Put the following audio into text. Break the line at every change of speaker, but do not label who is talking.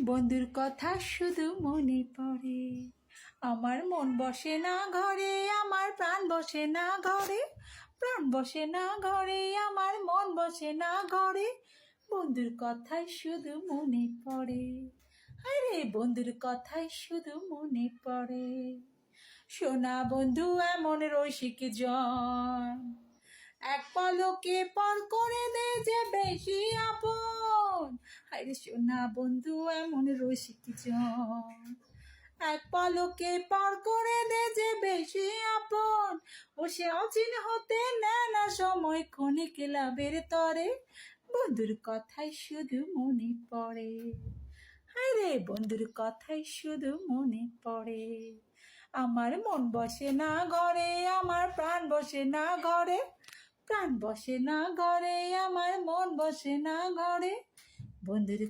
বন্ধুর কথা শুধু মনে পড়ে, আমার মন বসে না ঘরে, আমার প্রাণ বসে না ঘরে, প্রাণ বসে না ঘরে, আমার মন বসে না ঘরে, বন্ধুর কথাই শুধু মনে পড়ে। আরে বন্ধুর কথাই শুধু মনে পড়ে। সোনা বন্ধু এমন রসিক জন, এক পলকে পর করে দে যে বেশি আপন। আরে সোনা বন্ধু এমন রসিক জন, এক পলকে পর করে দে যে বেশি আপন। ও সে অচিন হতে নেয় না সময় ক্ষণিক লাভের তরে, বন্ধুর কথাই শুধু মনে পড়ে। আরে বন্ধুর কথাই শুধু মনে পড়ে। আমার মন বসে না ঘরে, আমার প্রাণ বসে না ঘরে, প্রাণ বসে না ঘরে, আমার মন বসে না ঘরে, বন্ধুর